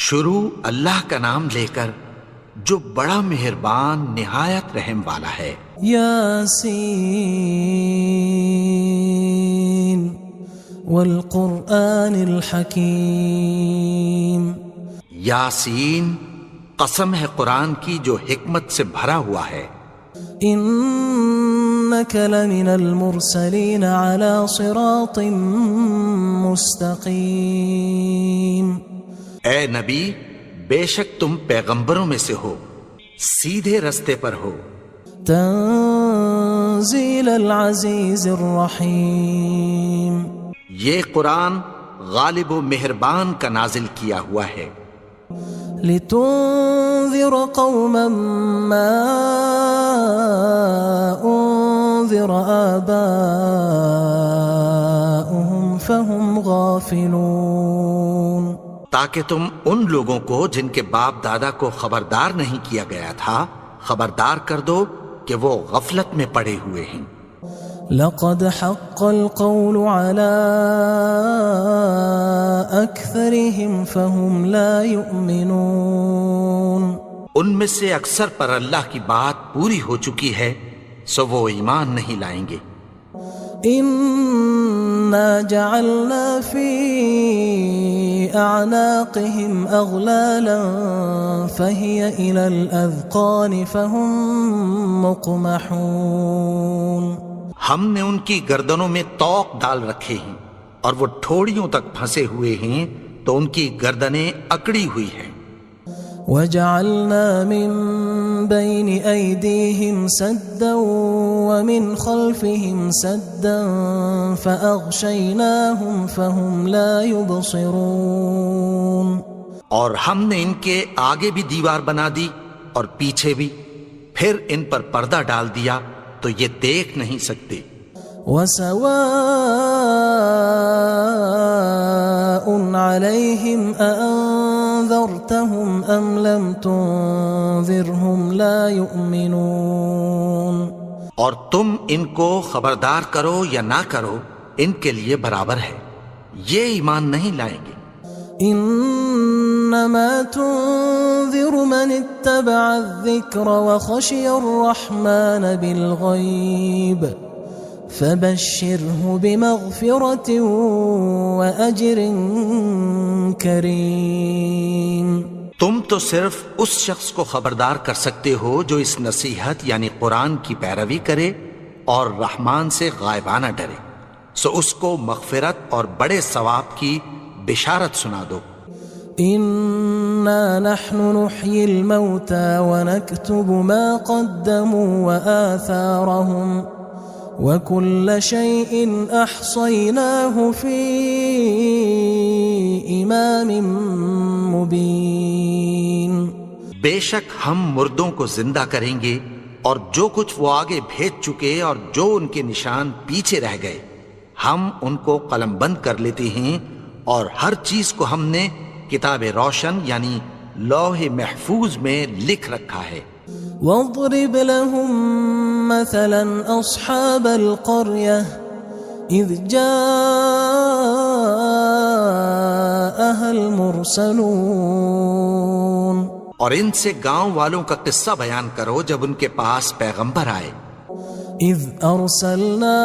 شروع اللہ کا نام لے کر جو بڑا مہربان نہایت رحم والا ہے۔ یاسین والقرآن الحکیم، یاسین قسم ہے قرآن کی جو حکمت سے بھرا ہوا ہے۔ انک لمن المرسلین علی صراط مستقیم، اے نبی بے شک تم پیغمبروں میں سے ہو، سیدھے رستے پر ہو۔ تنزیل العزیز الرحیم، یہ قرآن غالب و مہربان کا نازل کیا ہوا ہے۔ لتنذر قوما ما انذر آباؤهم فهم غافلون، تاکہ تم ان لوگوں کو جن کے باپ دادا کو خبردار نہیں کیا گیا تھا خبردار کر دو کہ وہ غفلت میں پڑے ہوئے ہیں۔ لقد حق القول على أكثرهم فهم لا يؤمنون، ان میں سے اکثر پر اللہ کی بات پوری ہو چکی ہے سو وہ ایمان نہیں لائیں گے۔ إنا جعلنا في أعناقهم أغلالا فهي إلى الأذقان فهم مقمحون، ہم نے ان کی گردنوں میں طوق ڈال رکھے ہیں اور وہ ٹھوڑیوں تک پھنسے ہوئے ہیں تو ان کی گردنیں اکڑی ہوئی ہیں۔ وجعلنا من بين أيديهم سدا ومن خلفهم سدا فأغشيناهم فهم لا يبصرون، اور ہم نے ان کے آگے بھی دیوار بنا دی اور پیچھے بھی، پھر ان پر پردہ ڈال دیا تو یہ دیکھ نہیں سکتے۔ وسواء عليهم أأنذرتهم أم لم تنذرهم لا يؤمنون، اور تم ان کو خبردار کرو یا نہ کرو ان کے لیے برابر ہے، یہ ایمان نہیں لائیں گے۔ انما تنذر من اتبع الذکر وخشی الرحمن بالغیب فبشره بمغفرة وأجر کریم، تم تو صرف اس شخص کو خبردار کر سکتے ہو جو اس نصیحت یعنی قرآن کی پیروی کرے اور رحمان سے غائبانہ ڈرے، سو اس کو مغفرت اور بڑے ثواب کی بشارت سنا دو۔ انا نحن نحيي الموتى ونكتب ما قدموا وآثارهم وكل شيء احصيناه في امام مبين، بے شک ہم مردوں کو زندہ کریں گے اور جو کچھ وہ آگے بھیج چکے اور جو ان کے نشان پیچھے رہ گئے ہم ان کو قلم بند کر لیتے ہیں، اور ہر چیز کو ہم نے کتاب روشن یعنی لوح محفوظ میں لکھ رکھا ہے۔ واضرب لهم مثلا اصحاب القرية اذ جاءها المرسلون، اور ان سے گاؤں والوں کا قصہ بیان کرو جب ان کے پاس پیغمبر آئے۔ اذ ارسلنا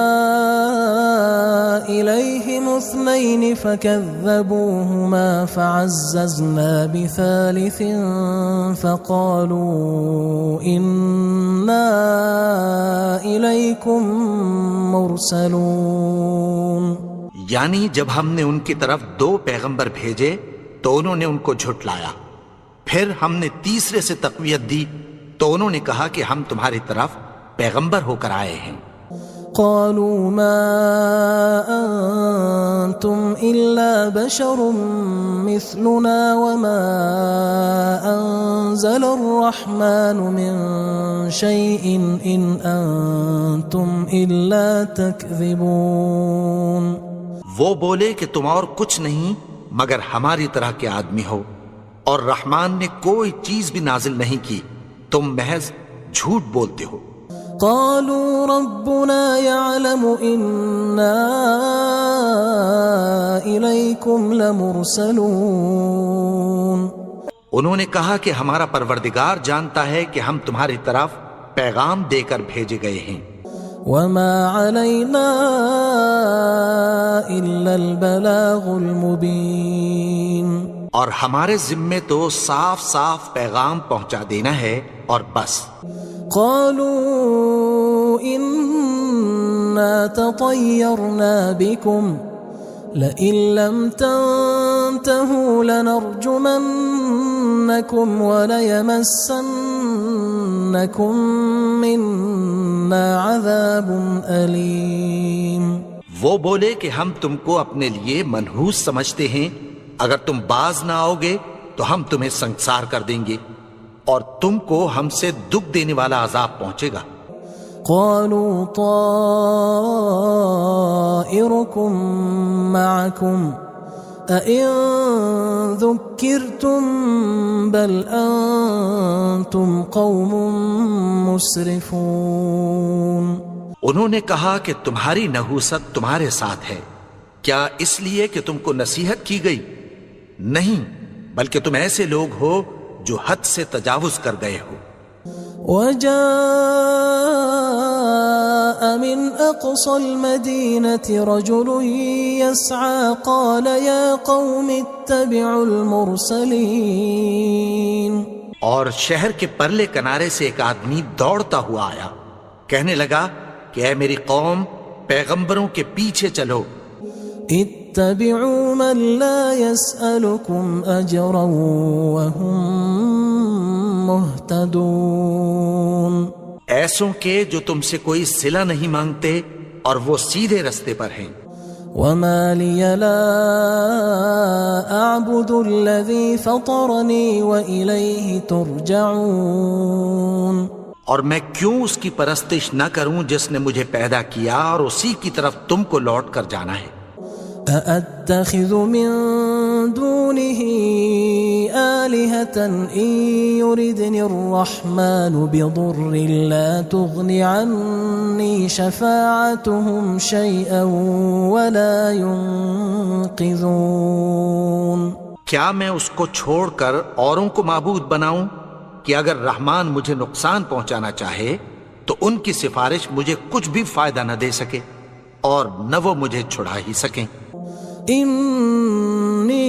الیہم اثنین فکذبوہما فعززنا بثالث فقالوا انا الیکم مرسلون، یعنی جب ہم نے ان کی طرف 2 پیغمبر بھیجے تو انہوں نے ان کو جھٹلایا، پھر ہم نے تیسرے سے تقویت دی تو انہوں نے کہا کہ ہم تمہاری طرف پیغمبر ہو کر آئے ہیں۔ قالوا ما انتم الا بشر مثلنا وما انزل الرحمن من شيء ان انتم الا تكذبون، وہ بولے کہ تم اور کچھ نہیں مگر ہماری طرح کے آدمی ہو، اور رحمان نے کوئی چیز بھی نازل نہیں کی، تم محض جھوٹ بولتے ہو۔ قالوا ربنا يعلم إنا إليكم لمرسلون، انہوں نے کہا کہ ہمارا پروردگار جانتا ہے کہ ہم تمہاری طرف پیغام دے کر بھیجے گئے ہیں، وما علينا إلا البلاغ المبين، اور ہمارے ذمے تو صاف صاف پیغام پہنچا دینا ہے اور بس۔ قالوا إنا تطيرنا بكم لئن لم تنتهوا لنرجمنكم وليمسنكم منا عذاب أليم۔ وہ بولے کہ ہم تم کو اپنے لیے منحوس سمجھتے ہیں، اگر تم باز نہ آؤ گے تو ہم تمہیں سنگسار کر دیں گے اور تم کو ہم سے دکھ دینے والا عذاب پہنچے گا۔ قالوا طائركم معكم أئن ذكرتم بل أنتم قوم مسرفون۔ انہوں نے کہا کہ تمہاری نحوست تمہارے ساتھ ہے، کیا اس لیے کہ تم کو نصیحت کی گئی؟ نہیں، بلکہ تم ایسے لوگ ہو جو حد سے تجاوز کر گئے ہو۔ وجاء من أقصى المدينة رجل يسعى قال يا قوم اتبعوا المرسلين۔ اور شہر کے پرلے کنارے سے ایک آدمی دوڑتا ہوا آیا، کہنے لگا کہ اے میری قوم، پیغمبروں کے پیچھے چلو۔ اتبعوا من لا يسألكم أجرا وهم مهتدون، ایسوں کے جو تم سے کوئی صلہ نہیں مانگتے اور وہ سیدھے رستے پر ہیں۔ وما لي لا أعبد الذي فطرني وإليه ترجعون، اور میں کیوں اس کی پرستش نہ کروں جس نے مجھے پیدا کیا اور اسی کی طرف تم کو لوٹ کر جانا ہے۔ أأتخذ من دونه آلهة إن يردني الرحمن بضر لا تغن عني شفاعتهم شيئا ولا ينقذون۔ کیا میں اس کو چھوڑ کر اوروں کو معبود بناؤں کہ اگر رحمان مجھے نقصان پہنچانا چاہے تو ان کی سفارش مجھے کچھ بھی فائدہ نہ دے سکے اور نہ وہ مجھے چھڑا ہی سکیں۔ إني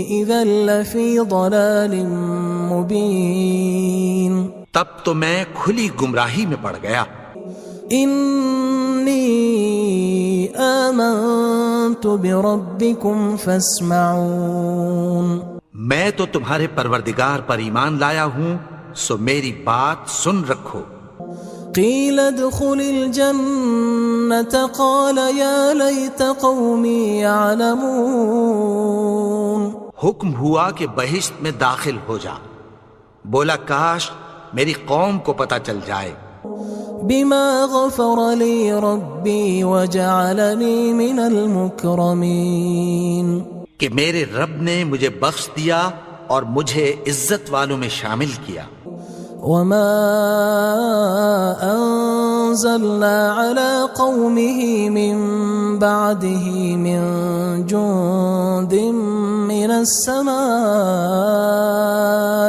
إذا لفي ضلال مبين، تب تو میں کھلی گمراہی میں پڑ گیا۔ إني آمنت بربكم فاسمعون، میں تو تمہارے پروردگار پر ایمان لایا ہوں، سو میری بات سن رکھو۔ قيل ادخل الجنة قال يا ليت قومي يعلمون، حکم ہوا کہ بہشت میں داخل ہو جا، بولا کاش میری قوم کو پتہ چل جائے۔ بما غفر لي ربي وجعلني من المكرمين، کہ میرے رب نے مجھے بخش دیا اور مجھے عزت والوں میں شامل کیا۔ وما أنزلنا على قومه من بعده من جند من السماء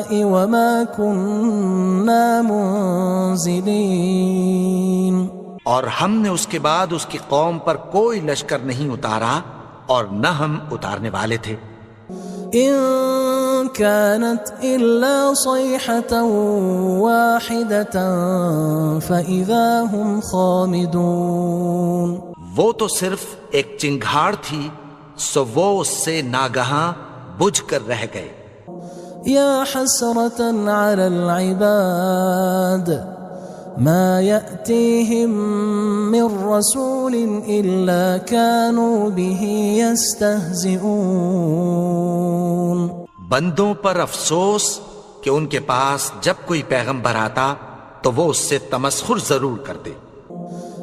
وما كنا منزلين، اور ہم نے اس کے بعد اس کی قوم پر کوئی لشکر نہیں اتارا اور نہ ہم اتارنے والے تھے۔ إن كانت إلا صيحة واحدة فإذا هم خامدون، وہ تو صرف ایک چنگھاڑ تھی، سو وہ اس سے ناگہاں بجھ کر رہ گئے۔ يا حسرة على العباد ما يأتيهم من رسول إلا كانوا به يستهزئون، بندوں پر افسوس کہ ان کے پاس جب کوئی پیغمبر آتا تو وہ اس سے تمسخر ضرور کرتے۔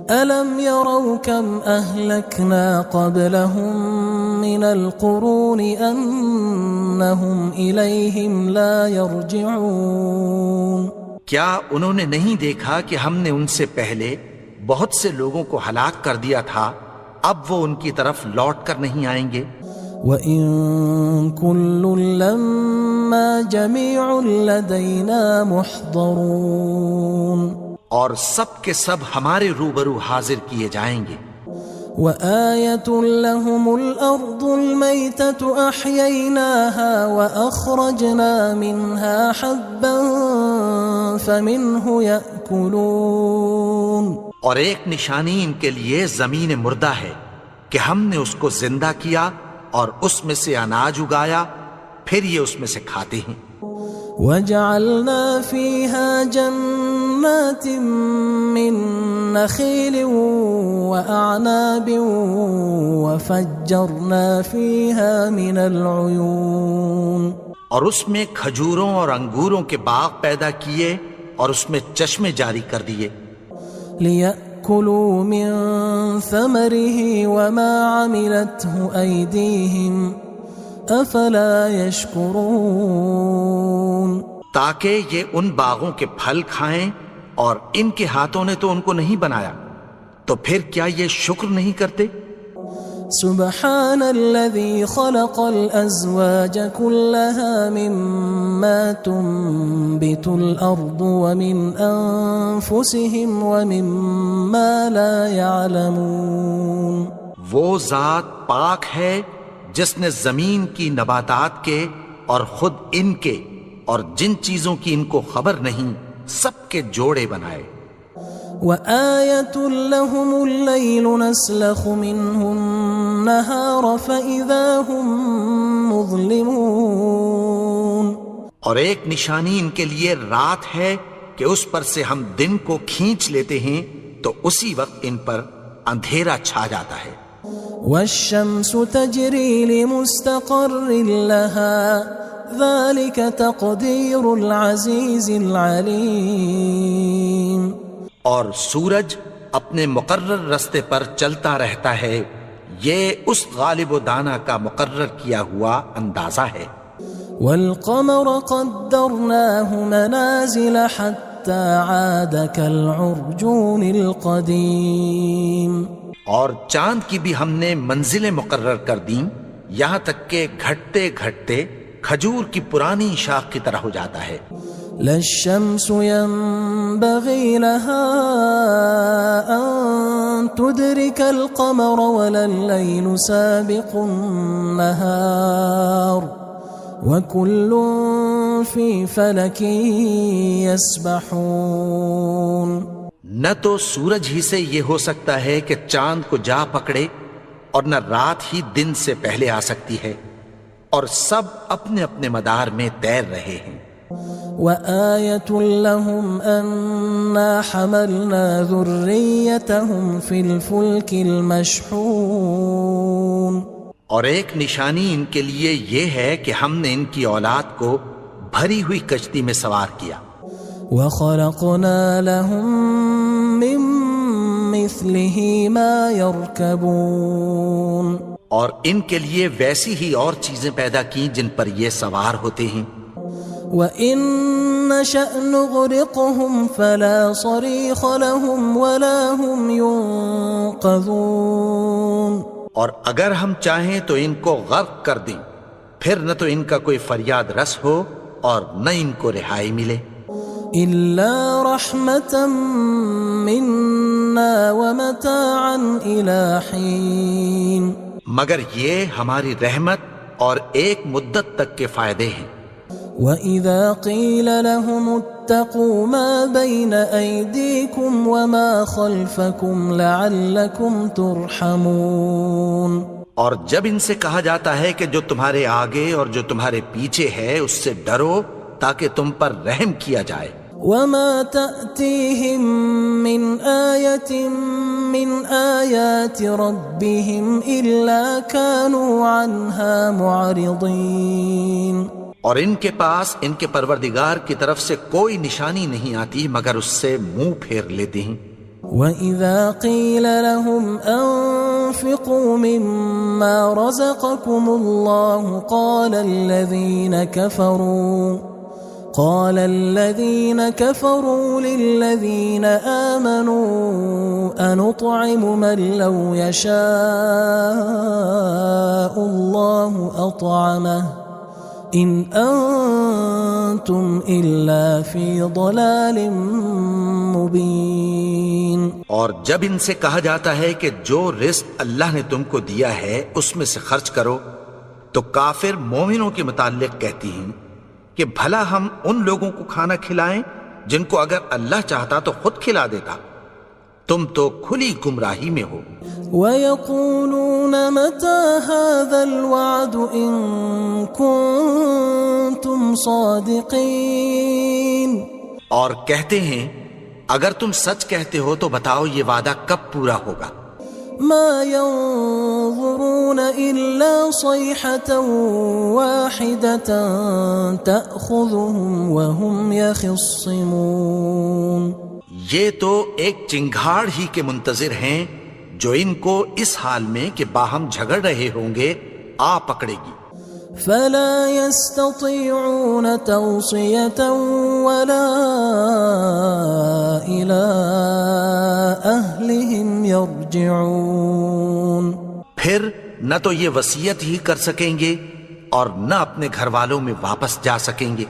ألم يروا كم أهلكنا قبلهم من القرون أنهم إليهم لا يرجعون، کیا انہوں نے نہیں دیکھا کہ ہم نے ان سے پہلے بہت سے لوگوں کو ہلاک کر دیا تھا، اب وہ ان کی طرف لوٹ کر نہیں آئیں گے۔ وَإِن كُلٌّ إِنَّا جَمِيعٌ لَدَيْنَا مُحْضَرُونَ اور سب کے سب ہمارے روبرو حاضر کیے جائیں گے۔ وآية لهم الأرض الميتة أحييناها وأخرجنا منها حبا فمنه يأكلون۔ اور ایک نشانی ان کے لیے زمین مردہ ہے کہ ہم نے اس کو زندہ کیا اور اس میں سے اناج اگایا، پھر یہ اس میں سے کھاتے ہیں۔ وجعلنا فيها جنات من نخيل وأعناب وفجرنا فيها من العيون۔ اور اس میں کھجوروں اور انگوروں کے باغ پیدا کیے اور اس میں چشمے جاری کر دیے۔ لِيَأْكُلُوا مِن ثَمَرِهِ وَمَا عَمِلَتْهُ أَيْدِيهِمْ أَفَلَا يَشْكُرُونَ۔ تاکہ یہ ان باغوں کے پھل کھائیں، اور ان کے ہاتھوں نے تو ان کو نہیں بنایا، تو پھر کیا یہ شکر نہیں کرتے؟ سبحان الذي خلق الأزواج كلها مما تنبت الأرض ومن أنفسهم ومما لا يعلمون۔ وہ ذات پاک ہے جس نے زمین کی نباتات کے اور خود ان کے اور جن چیزوں کی ان کو خبر نہیں سب کے جوڑے بنائے۔ وآية لهم الليل نسلخ منه النهار فإذا هم مظلمون۔ اور ایک نشانی ان کے لیے رات ہے کہ اس پر سے ہم دن کو کھینچ لیتے ہیں تو اسی وقت ان پر اندھیرا چھا جاتا ہے۔ والشمس تجري لمستقر لها ذلك تقدير العزيز العليم۔ اور سورج اپنے مقرر رستے پر چلتا رہتا ہے، یہ اس غالب و دانا کا مقرر کیا ہوا اندازہ ہے۔ والقمر قدرناه منازل حتى عاد كالعرجون القديم۔ اور چاند کی بھی ہم نے منزلیں مقرر کر دیں، یہاں تک کہ گھٹتے گھٹتے کھجور کی پرانی شاخ کی طرح ہو جاتا ہے۔ لا الشمس ينبغي لها أن تدرك القمر ولا الليل سابق النهار وكل في فلك يسبحون۔ نہ تو سورج ہی سے یہ ہو سکتا ہے کہ چاند کو جا پکڑے، اور نہ رات ہی دن سے پہلے آ سکتی ہے، اور سب اپنے اپنے مدار میں تیر رہے ہیں۔ وآية لهم أنا حملنا ذريتهم في الفلك المشحون۔ اور ایک نشانی ان کے لیے یہ ہے کہ ہم نے ان کی اولاد کو بھری ہوئی کشتی میں سوار کیا۔ وخلقنا لهم من مثله ما يركبون۔ اور ان کے لیے ویسی ہی اور چیزیں پیدا کی جن پر یہ سوار ہوتے ہیں۔ وَإِن نَّشَأْ نُغْرِقْهُمْ فَلَا صَرِيخَ لَهُمْ وَلَا هُمْ يُنقَذُونَ۔ اور اگر ہم چاہیں تو ان کو غرق کر دیں، پھر نہ تو ان کا کوئی فریاد رس ہو اور نہ ان کو رہائی ملے۔ إِلَّا رَحْمَةً مِنَّا وَمَتَاعًا إِلَى حِينٍ۔ مگر یہ ہماری رحمت اور ایک مدت تک کے فائدے ہیں۔ وَإِذَا قِيلَ لَهُمُ اتَّقُوا مَا بَيْنَ أَيْدِيكُمْ وَمَا خَلْفَكُمْ لَعَلَّكُمْ تُرْحَمُونَ۔ اور جب ان سے کہا جاتا ہے کہ جو تمہارے آگے اور جو تمہارے پیچھے ہے اس سے ڈرو تاکہ تم پر رحم کیا جائے۔ وَمَا تَأْتِيهِم مِّنْ آيَةٍ مِّنْ آيَاتِ رَبِّهِمْ إِلَّا كَانُوا عَنْهَا مُعْرِضِينَ۔ اور ان کے پاس ان کے پروردگار کی طرف سے کوئی نشانی نہیں آتی مگر اس سے منہ پھیر لیتے ہیں۔ وَإِذَا قِيلَ لَهُمْ أَنفِقُوا مِمَّا رَزَقَكُمُ اللَّهُ قال الذين كفروا للذين آمنوا أنطعم من لو يشاء الله أطعمه إن أنتم إلا في ضلال مبين. اور جب ان سے کہا جاتا ہے کہ جو رزق اللہ نے تم کو دیا ہے اس میں سے خرچ کرو، تو کافر مومنوں کے متعلق کہتی ہیں کہ بھلا ہم ان لوگوں کو کھانا کھلائیں جن کو اگر اللہ چاہتا تو خود کھلا دیتا، تم تو کھلی گمراہی میں ہو. ويقولون متى هذا الوعد إن كنتم صادقين. اور کہتے ہیں اگر تم سچ کہتے ہو تو بتاؤ یہ وعدہ کب پورا ہوگا. ما ينظرون إلا صيحة واحدة تأخذهم وهم يخصمون. یہ تو ایک چنگھاڑ ہی کے منتظر ہیں جو ان کو اس حال میں کہ باہم جھگڑ رہے ہوں گے آ پکڑے گی. فلا يستطيعون توصية ولا إلى أهلهم يرجعون. پھر نہ تو یہ وصیت ہی کر سکیں گے اور نہ اپنے گھر والوں میں واپس جا سکیں گے.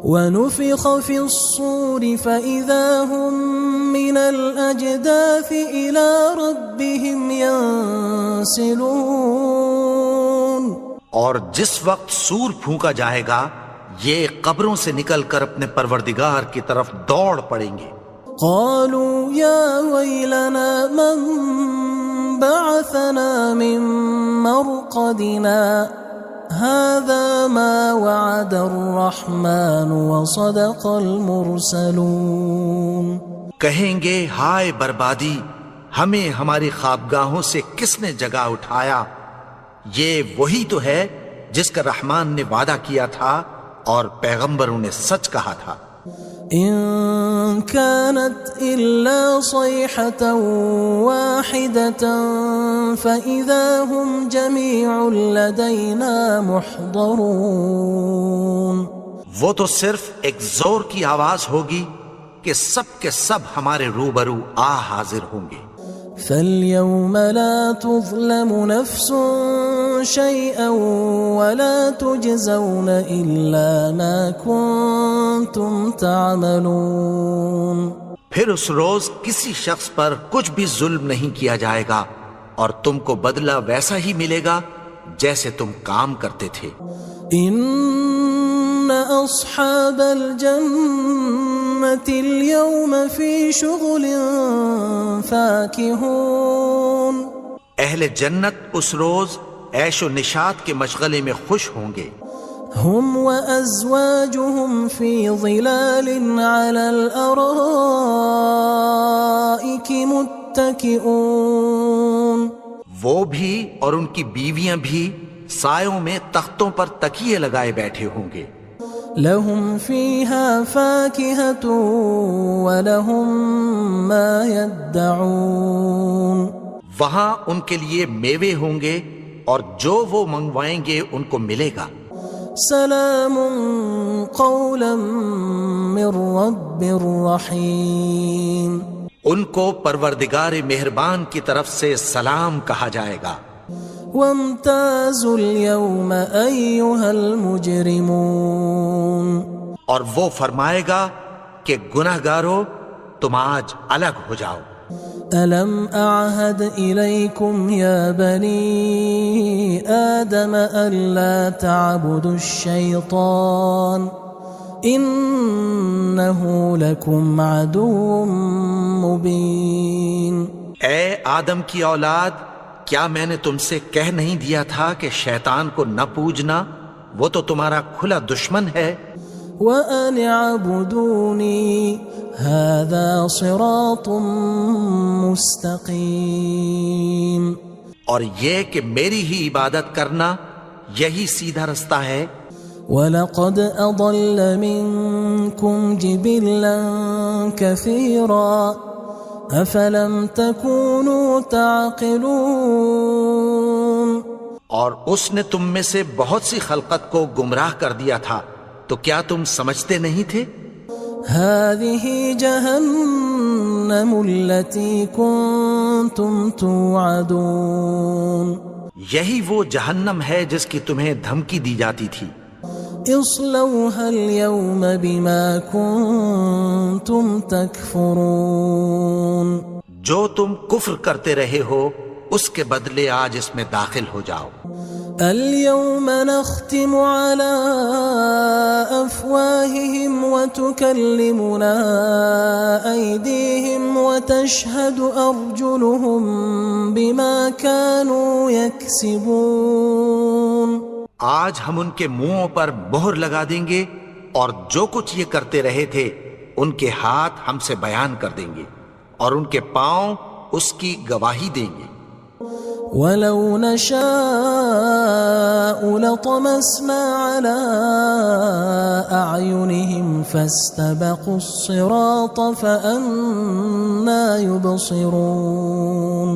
ونفخ في الصور فإذا هم من الأجداث إلى ربهم ينسلون. اور جس وقت سور پھونکا جائے گا یہ قبروں سے نکل کر اپنے پروردگار کی طرف دوڑ پڑیں گے. قالوا يا ويلنا من بعثنا من مرقدنا هذا ما وعد الرحمن وصدق المرسلون. کہیں گے ہائے بربادی، ہمیں ہماری خوابگاہوں سے کس نے جگا اٹھایا، یہ وہی تو ہے جس کا رحمان نے وعدہ کیا تھا اور پیغمبروں نے سچ کہا تھا. إن كانت إلا صيحة واحدة فإذا هم جميع لدينا محضرون. وہ تو صرف ایک زور کی آواز ہوگی کہ سب کے سب ہمارے روبرو آ حاضر ہوں گے. فاليوم لا تظلم نفس شيئا ولا تجزون إلا ما كنتم تعملون. پھر اس روز کسی شخص پر کچھ بھی ظلم نہیں کیا جائے گا اور تم کو بدلہ ویسا ہی ملے گا جیسے تم کام کرتے تھے. إن أصحاب الجنة اليوم في شغل فاكهون. اہل جنت اس روز عیش و نشاط کے مشغلے میں خوش ہوں گے. هم وأزواجهم في ظلال على الأرائك متكئون. وہ بھی اور ان کی بیویاں بھی سایوں میں تختوں پر تکیے لگائے بیٹھے ہوں گے. لهم فيها فاكهة ولهم ما يدعون. وہاں ان کے لیے میوے ہوں گے اور جو وہ منگوائیں گے ان کو ملے گا. سلام قولا من رب رحیم. ان کو پروردگار مہربان کی طرف سے سلام کہا جائے گا. وامتازوا اليوم أيها المجرمون. اور وہ فرمائے گا کہ گناہگارو تم آج الگ ہو جاؤ. ألم أعهد إليكم يا بني آدم ألا تعبدوا الشيطان إنه لكم عدو مبين. اے آدم کی اولاد، کیا میں نے تم سے کہہ نہیں دیا تھا کہ شیطان کو نہ پوجنا، وہ تو تمہارا کھلا دشمن ہے. وَأَنِ اعْبُدُونِي هَذَا صِرَاطٌ مُسْتَقِيمٌ. اور یہ کہ میری ہی عبادت کرنا یہی سیدھا رستہ ہے. وَلَقَدْ أَضَلَّ مِنْكُمْ جِبِلًّا كَثِيرًا أَفَلَمْ تَكُونُوا تَعْقِلُونَ. اور اس نے تم میں سے بہت سی خلقت کو گمراہ کر دیا تھا، تو کیا تم سمجھتے نہیں تھے؟ هذه جهنم التي كنتم توعدون. یہی وہ جہنم ہے جس کی تمہیں دھمکی دی جاتی تھی. اصلوها اليوم بما كنتم تكفرون جو تم کفر کرتے رہے ہو اس کے بدلے آج اس میں داخل ہو جاؤ. اليوم نختم على أفواههم وتكلمنا أيديهم وتشهد أرجلهم بما كانوا يكسبون. آج ہم ان کے منہوں پر مہر لگا دیں گے اور جو کچھ یہ کرتے رہے تھے ان کے ہاتھ ہم سے بیان کر دیں گے اور ان کے پاؤں اس کی گواہی دیں گے. وَلَوْ نَشَاءُ لَطَمَسْنَا عَلَىٰ أَعْيُنِهِمْ فَاسْتَبَقُوا الصِّرَاطَ فَأَنَّىٰ يُبْصِرُونَ.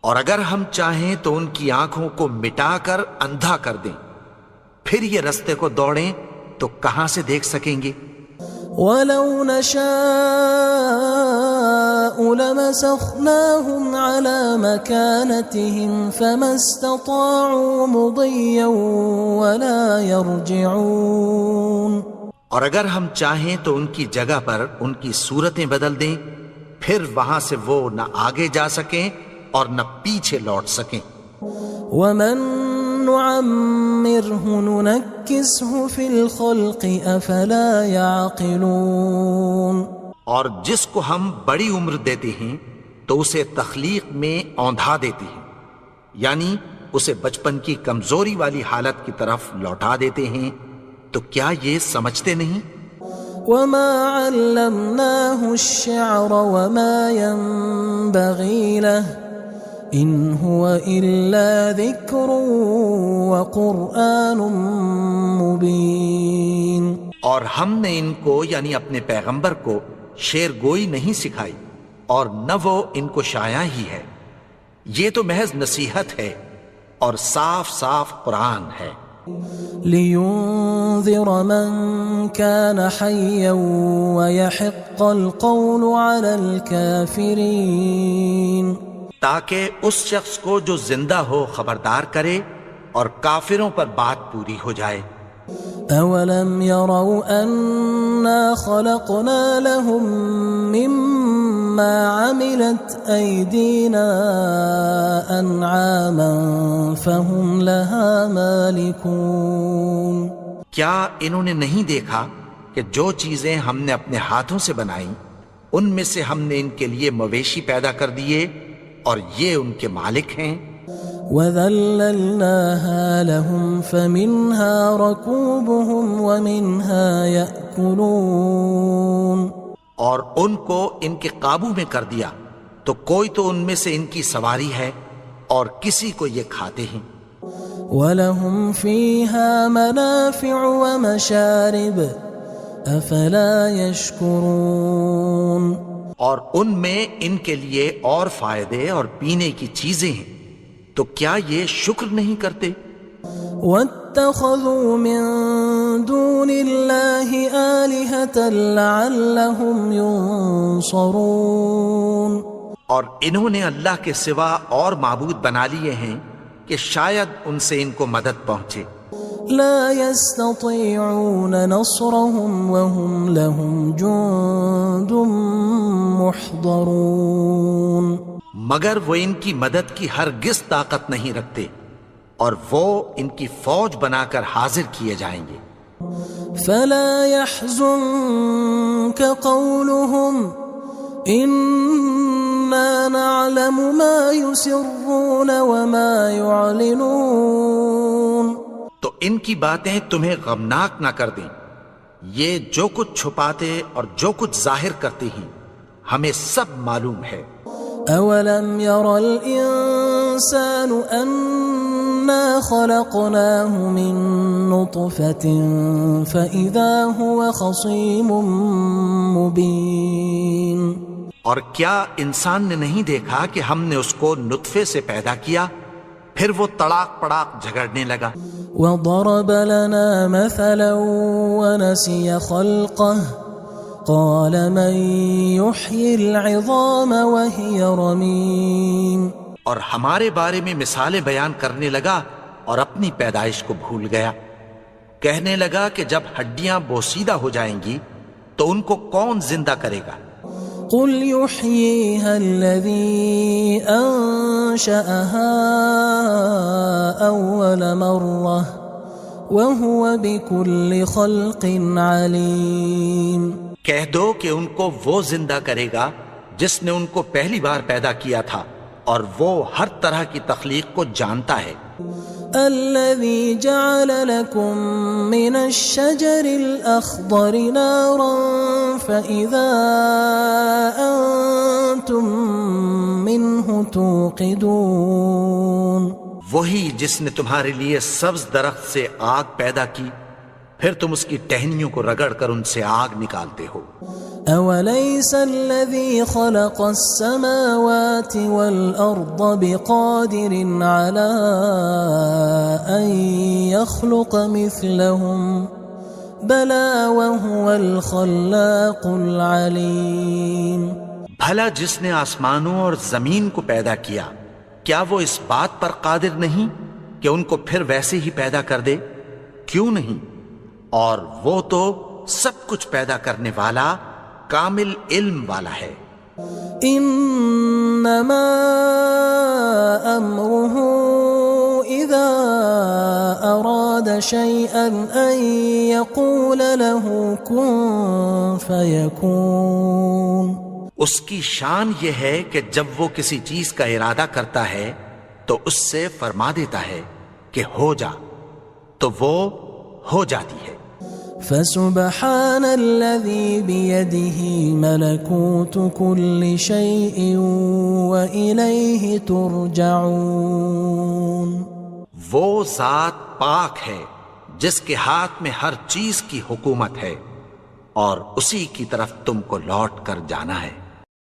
اور اگر ہم چاہیں تو ان کی آنکھوں کو مٹا کر اندھا کر دیں، پھر یہ رستے کو دوڑیں تو کہاں سے دیکھ سکیں گے. وَلَوْ نَشَاءُ لَمَسَخْنَاهُمْ عَلَىٰ مَكَانَتِهِمْ فَمَا اسْتَطَاعُوا مُضِيًّا وَلَا يَرْجِعُونَ. اور اگر ہم چاہیں تو ان کی جگہ پر ان کی صورتیں بدل دیں، پھر وہاں سے وہ نہ آگے جا سکیں اور نہ پیچھے لوٹ سکیں. وَمَن نُعَمِّرْهُ نُنَكِّسْهُ فِي الْخَلْقِ أَفَلَا يَعْقِلُونَ. اور جس کو ہم بڑی عمر دیتے ہیں تو اسے تخلیق میں اوندھا دیتے ہیں، یعنی اسے بچپن کی کمزوری والی حالت کی طرف لوٹا دیتے ہیں. تو کیا یہ سمجھتے نہیں؟ وَمَا عَلَّمْنَاهُ الشِّعْرَ وَمَا يَنبَغِي لَهُ إِنْ هُوَ إِلَّا ذِكْرٌ وَقُرْآنٌ مُبِينٌ. اور ہم نے ان کو یعنی اپنے پیغمبر کو شعر گوئی نہیں سکھائی اور نہ وہ ان کو شاعر ہی ہے، یہ تو محض نصیحت ہے اور صاف صاف قرآن ہے. لِيُنذِرَ مَن كَانَ حَيًّا وَيَحِقَّ الْقَوْلُ عَلَى الْكَافِرِينَ. تاکہ اس شخص کو جو زندہ ہو خبردار کرے اور کافروں پر بات پوری ہو جائے. أَوَلَمْ يَرَوْا أَنَّا خَلَقْنَا لَهُم مِّمَّا عَمِلَتْ أَيْدِينَا أَنْعَامًا فَهُمْ لَهَا مَالِكُونَ. کیا انہوں نے نہیں دیکھا کہ جو چیزیں ہم نے اپنے ہاتھوں سے بنائیں ان میں سے ہم نے ان کے لیے مویشی پیدا کر دیے اور یہ ان کے مالک ہیں. وَذَلَّلْنَاهَا لَهُمْ فَمِنْهَا رَكُوبُهُمْ وَمِنْهَا يَأْكُلُونَ. اور ان کو ان کے قابو میں کر دیا تو کوئی تو ان میں سے ان کی سواری ہے اور کسی کو یہ کھاتے ہیں. وَلَهُمْ فِيهَا مَنَافِعُ وَمَشَارِبُ أَفَلَا يَشْكُرُونَ. اور ان میں ان کے لیے اور فائدے اور پینے کی چیزیں ہیں، تو کیا یہ شکر نہیں کرتے؟ وَاتَّخَذُوا مِن دُونِ اللَّهِ آلِهَةً لَعَلَّهُمْ يُنصَرُونَ. اور انہوں نے اللہ کے سوا اور معبود بنا لیے ہیں کہ شاید ان سے ان کو مدد پہنچے. لا يستطيعون نصرهم وهم لهم جند محضرون. مگر وہ ان کی مدد کی ہرگز طاقت نہیں رکھتے اور وہ ان کی فوج بنا کر حاضر کیے جائیں گے. فلا يحزنك قولهم إنا نعلم ما يسرون وما يعلنون. تو ان کی باتیں تمہیں غمناک نہ کر دیں، یہ جو کچھ چھپاتے اور جو کچھ ظاہر کرتے ہیں ہمیں سب معلوم ہے. أَوَلَمْ يَرَ الْإِنسَانُ أَنَّا خَلَقْنَاهُ مِن نُّطْفَةٍ فَإِذَا هُوَ خَصِيمٌ مُّبِينٌ. اور کیا انسان نے نہیں دیکھا کہ ہم نے اس کو نطفے سے پیدا کیا، پھر وہ تڑاک پڑاک جھگڑنے لگا. وَضَرَبَ لَنَا مَثَلًا وَنَسِيَ خَلْقَهُ قَالَ مَن يُحْيِي الْعِظَامَ وَهِيَ رَمِيمٌ. اور ہمارے بارے میں مثالیں بیان کرنے لگا اور اپنی پیدائش کو بھول گیا. کہنے لگا کہ جب ہڈیاں بوسیدہ ہو جائیں گی تو ان کو کون زندہ کرے گا؟ قل يحييها الذي أنشأها أول مرة وهو بكل خلق عليم۔ کہہ دو کہ ان کو وہ زندہ کرے گا جس نے ان کو پہلی بار پیدا کیا تھا، اور وہ ہر طرح کی تخلیق کو جانتا ہے۔ الذي جعل لكم من الشجر الأخضر نارا فإذا أنتم منه توقدون۔ وہی جس نے تمہارے لیے سبز درخت سے آگ پیدا کی، پھر تم اس کی ٹہنیوں کو رگڑ کر ان سے آگ نکالتے ہو۔ أوليس الذي خلق السماوات والأرض بقادر على أن يخلق مثلهم بلى وهو الخلاق العليم۔ بھلا جس نے آسمانوں اور زمین کو پیدا کیا، کیا وہ اس بات پر قادر نہیں کہ ان کو پھر ویسے ہی پیدا کر دے؟ کیوں نہیں؟ اور وہ تو سب کچھ پیدا کرنے والا، کامل علم والا ہے۔ انما امره اذا اراد شيئا ان يقول له كن فيكون۔ اس کی شان یہ ہے کہ جب وہ کسی چیز کا ارادہ کرتا ہے تو اس سے فرما دیتا ہے کہ ہو جا، تو وہ ہو جاتی ہے۔ فسبحان الذي بيده ملكوت كل شيء وإليه ترجعون۔ وہ ذات پاک ہے جس کے ہاتھ میں ہر چیز کی حکومت ہے، اور اسی کی طرف تم کو لوٹ کر جانا ہے۔